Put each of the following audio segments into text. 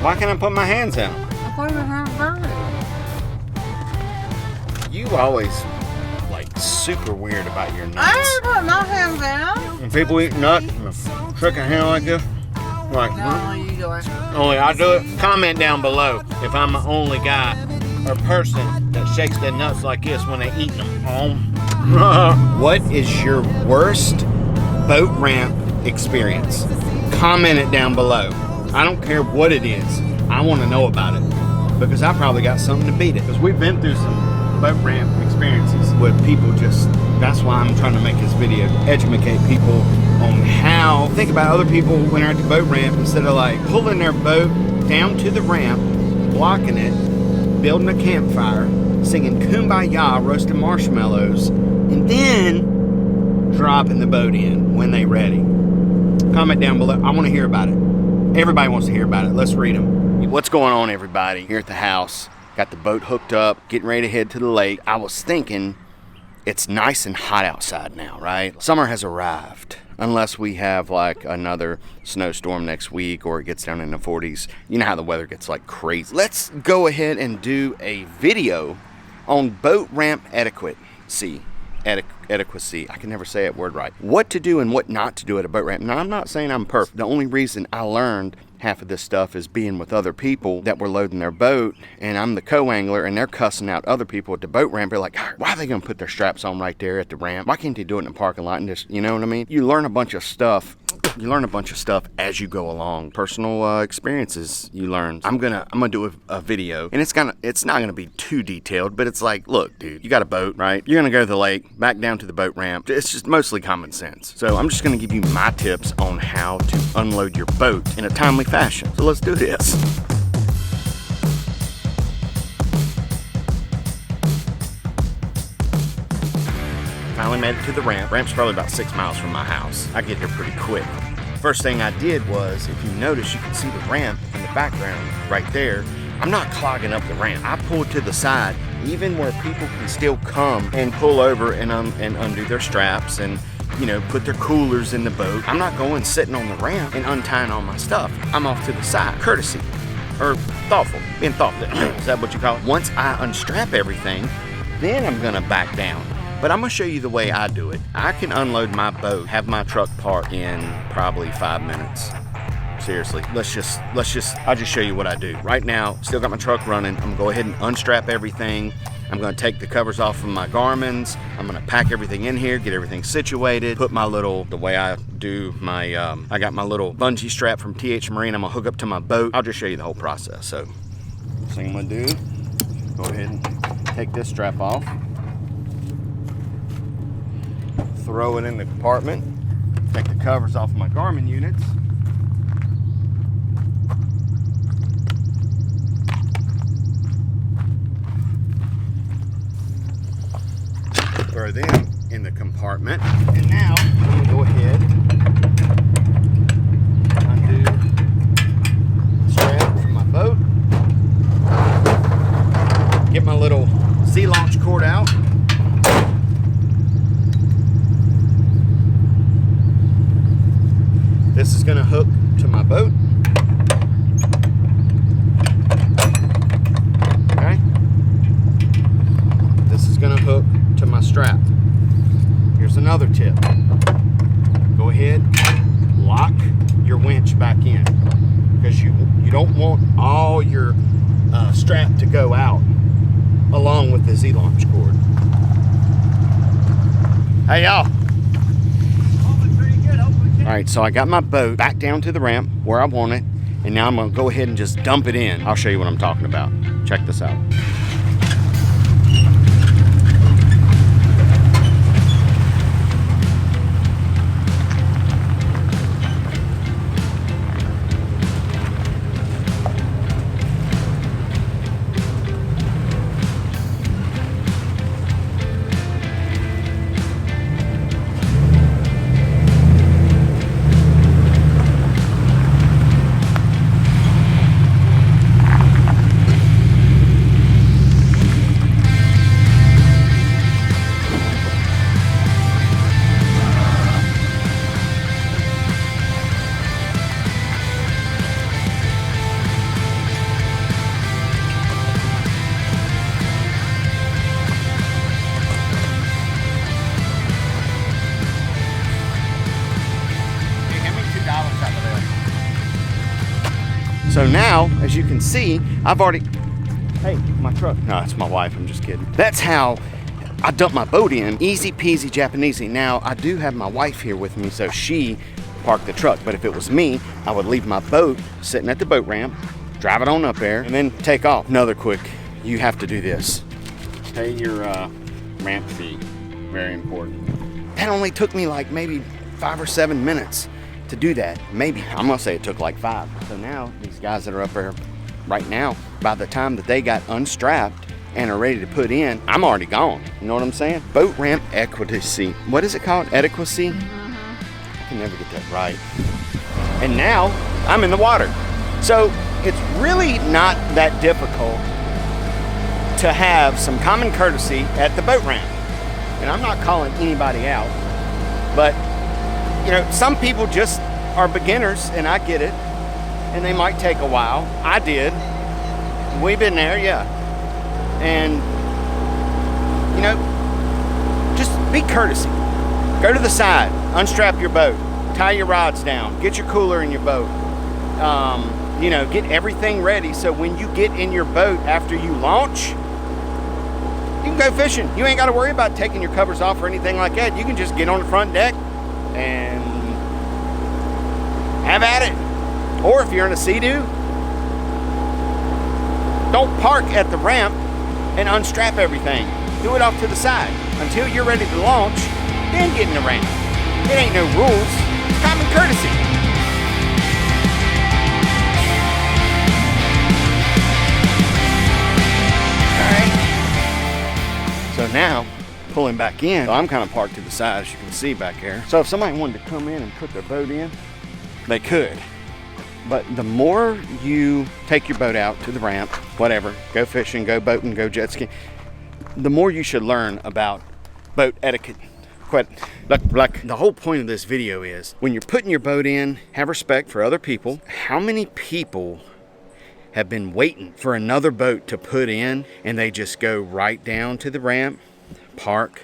Why can't I put my hands in them? I thought you had bird. You always like super weird about your nuts. I ain't put my hands in. When people eat nuts, trick a hand like this. Like, No, you do it. only I do it. Comment down below if I'm the only guy or person that shakes their nuts like this when they eat them. What is your worst boat ramp experience? Comment it down below. I don't care what it is. I want to know about it because I probably got something to beat it. Because we've been through some boat ramp experiences with people just. That's why I'm trying to make this video to educate people on how think about other people when they're at the boat ramp instead of like pulling their boat down to the ramp, blocking it, building a campfire, singing Kumbaya, roasting marshmallows, and then dropping the boat in when they ready. Comment down below. I want to hear about it. Everybody wants to hear about it. Let's read them. What's going on, everybody? Here at the house, got the boat hooked up, getting ready to head to the lake. I was thinking it's nice and hot outside now, right? Summer has arrived. Unless we have like another snowstorm next week or it gets down in the 40s. You know how the weather gets like crazy. Let's go ahead and do a video on boat ramp etiquette. Adequacy. I can never say that word right. What to do and what not to do at a boat ramp. Now, I'm not saying I'm perfect. The only reason I learned half of this stuff is being with other people that were loading their boat, and I'm the co-angler, and they're cussing out other people at the boat ramp. They're like, why are they going to put their straps on right there at the ramp? Why can't they do it in the parking lot and just, you know what I mean? You learn a bunch of stuff. You learn a bunch of stuff as you go along. Personal experiences you learn. I'm gonna do a video, and it's not gonna be too detailed, but it's like, look, dude, you got a boat, right? You're gonna go to the lake, back down to the boat ramp. It's just mostly common sense. So I'm just gonna give you my tips on how to unload your boat in a timely fashion. So let's do this. Finally made it to the ramp. Ramp's probably about 6 miles from my house. I get here pretty quick. First thing I did was, if you notice, you can see the ramp in the background right there. I'm not clogging up the ramp. I pulled to the side, even where people can still come and pull over and undo their straps and, you know, put their coolers in the boat. I'm not going sitting on the ramp and untying all my stuff. I'm off to the side. Courtesy. Or thoughtful. Being thoughtful. Is that what you call it? Once I unstrap everything, then I'm gonna back down. But I'm gonna show you the way I do it. I can unload my boat, have my truck parked in probably 5 minutes. Seriously, I'll just show you what I do. Right now, still got my truck running. I'm gonna go ahead and unstrap everything. I'm gonna take the covers off of my Garmin's. I'm gonna pack everything in here, get everything situated, put my the way I do my, I got my little bungee strap from TH Marine. I'm gonna hook up to my boat. I'll just show you the whole process. So, first thing I'm gonna do, go ahead and take this strap off. Throw it in the compartment, take the covers off my Garmin units. Throw them in the compartment. And now I'm gonna go ahead, undo the strap from my boat, get my little Z-launch cord out. This is gonna hook to my boat. Okay. This is gonna hook to my strap. Here's another tip. Go ahead, lock your winch back in, because you don't want all your strap to go out along with the Z-launch cord. Hey y'all. All right, so I got my boat back down to the ramp where I want it, and now I'm gonna go ahead and just dump it in. I'll show you what I'm talking about. Check this out. So now, as you can see, I've already, hey, my truck. No, it's my wife, I'm just kidding. That's how I dump my boat in. Easy peasy Japanesey. Now, I do have my wife here with me, so she parked the truck. But if it was me, I would leave my boat sitting at the boat ramp, drive it on up there, and then take off. Another quick, you have to do this. Pay your ramp fee. Very important. That only took me like maybe 5 or 7 minutes to do that. Maybe, I'm gonna say it took like 5. So now, these guys that are up there right now, by the time that they got unstrapped and are ready to put in, I'm already gone. You know what I'm saying? Boat ramp equivacy. What is it called? Adequacy? I can never get that right. And now I'm in the water. So it's really not that difficult to have some common courtesy at the boat ramp. And I'm not calling anybody out, but you know, some people just are beginners, and I get it, and they might take a while. I did. We've been there, yeah. And, you know, just be courtesy. Go to the side, unstrap your boat, tie your rods down, get your cooler in your boat. You know, get everything ready so when you get in your boat after you launch, you can go fishing. You ain't got to worry about taking your covers off or anything like that. You can just get on the front deck and have at it. Or if you're in a sea-doo, don't park at the ramp and unstrap everything. Do it off to the side until you're ready to launch, then get in the ramp. It ain't no rules, it's common courtesy. All right. So now, pulling back in, so I'm kind of parked to the side, as you can see back here. So if somebody wanted to come in and put their boat in, they could. But the more you take your boat out to the ramp, whatever, go fishing, go boating, go jet skiing, the more you should learn about boat etiquette. The whole point of this video is, when you're putting your boat in, have respect for other people. How many people have been waiting for another boat to put in, and they just go right down to the ramp, park,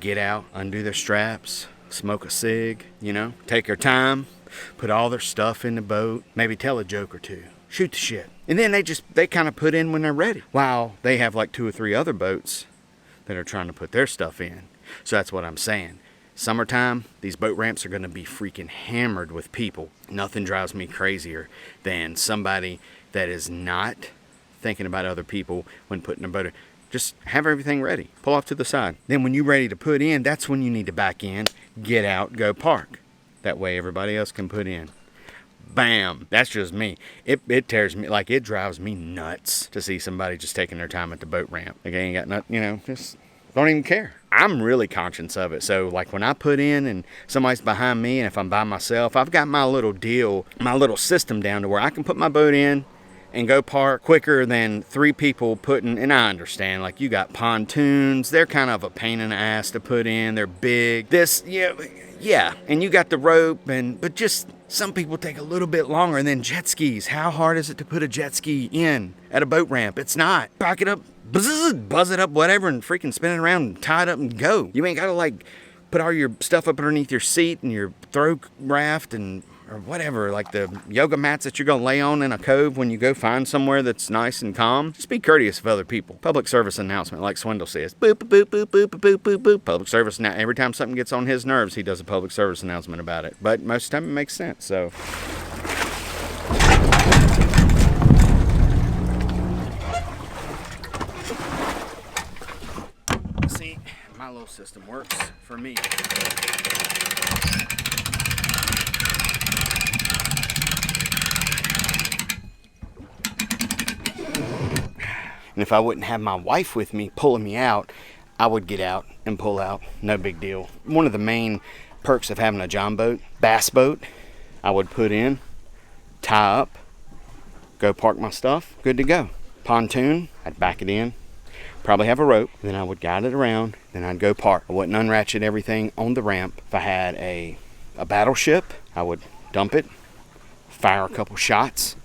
get out, undo their straps, smoke a cig, you know, take their time, put all their stuff in the boat, maybe tell a joke or two, shoot the shit. And then they kind of put in when they're ready, while they have like 2 or 3 other boats that are trying to put their stuff in. So that's what I'm saying. Summertime, these boat ramps are going to be freaking hammered with people. Nothing drives me crazier than somebody that is not thinking about other people when putting a boat in. Just have everything ready. Pull off to the side. Then when you're ready to put in, that's when you need to back in, get out, go park. That way everybody else can put in. Bam. That's just me. It tears me, like it drives me nuts to see somebody just taking their time at the boat ramp. Like, they ain't got nothing, you know, just don't even care. I'm really conscious of it. So like when I put in and somebody's behind me, and if I'm by myself, I've got my little deal, my little system down to where I can put my boat in and go park quicker than 3 people putting, and I understand, like you got pontoons, they're kind of a pain in the ass to put in, they're big. This, yeah, and you got the rope, but just some people take a little bit longer. And then jet skis, how hard is it to put a jet ski in at a boat ramp? It's not. Back it up, buzz it up, whatever, and freaking spin it around and tie it up and go. You ain't gotta like put all your stuff up underneath your seat and your throw raft and or whatever, like the yoga mats that you're gonna lay on in a cove when you go find somewhere that's nice and calm. Just be courteous of other people. Public service announcement, like Swindle says. Boop, boop, boop, boop, boop, boop, boop, boop. Public service now. Every time something gets on his nerves, he does a public service announcement about it. But most of the time it makes sense, so. See, my little system works for me. And if I wouldn't have my wife with me pulling me out, I would get out and pull out. No big deal. One of the main perks of having a John boat, bass boat, I would put in, tie up, go park my stuff, good to go. Pontoon, I'd back it in, probably have a rope, then I would guide it around, then I'd go park. I wouldn't unratchet everything on the ramp. If I had a battleship, I would dump it, fire a couple shots,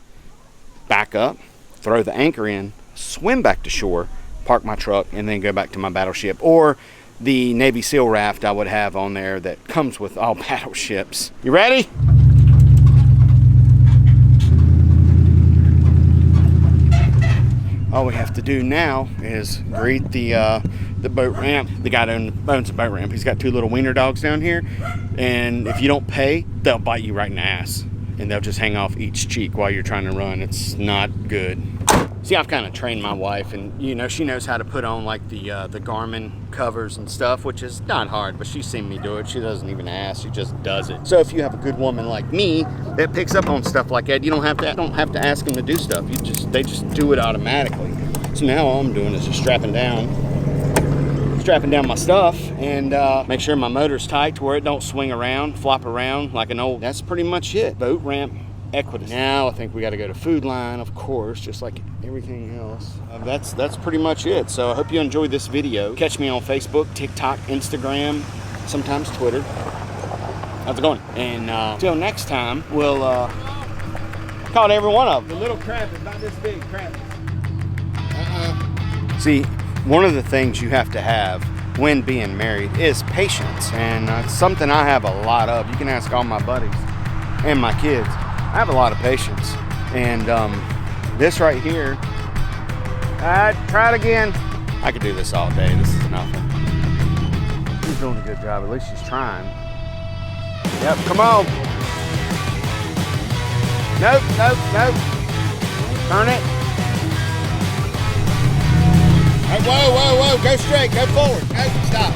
back up, throw the anchor in, swim back to shore, park my truck, and then go back to my battleship. Or the Navy SEAL raft I would have on there that comes with all battleships. You ready? all we have to do now is greet the boat ramp. The guy that owns the boat ramp, he's got 2 little wiener dogs down here, and if you don't pay, they'll bite you right in the ass, and they'll just hang off each cheek while you're trying to run. It's not good. See, I've kind of trained my wife, and you know, she knows how to put on like the Garmin covers and stuff, which is not hard, but she's seen me do it. She doesn't even ask, she just does it. So if you have a good woman like me that picks up on stuff like that, you don't have to ask them to do stuff. They just do it automatically. So now all I'm doing is just strapping down my stuff and make sure my motor's tight to where it don't swing around, flop around like an old. That's pretty much it. Boat ramp Etiquette. Now I think we got to go to food line, of course, just like everything else. That's pretty much it. So I hope you enjoyed this video. Catch me on Facebook, TikTok, Instagram, sometimes Twitter. How's it going? And till next time, we'll caught every one of them. The little crab is about this big crab. See, one of the things you have to have when being married is patience, and it's something I have a lot of. You can ask all my buddies and my kids. I have a lot of patience, and this right here, try it again. I could do this all day. This is nothing. She's doing a good job. At least she's trying. Yep, come on. Nope, nope, nope. Turn it. Hey, whoa, whoa, whoa. Go straight. Go forward. No, stop.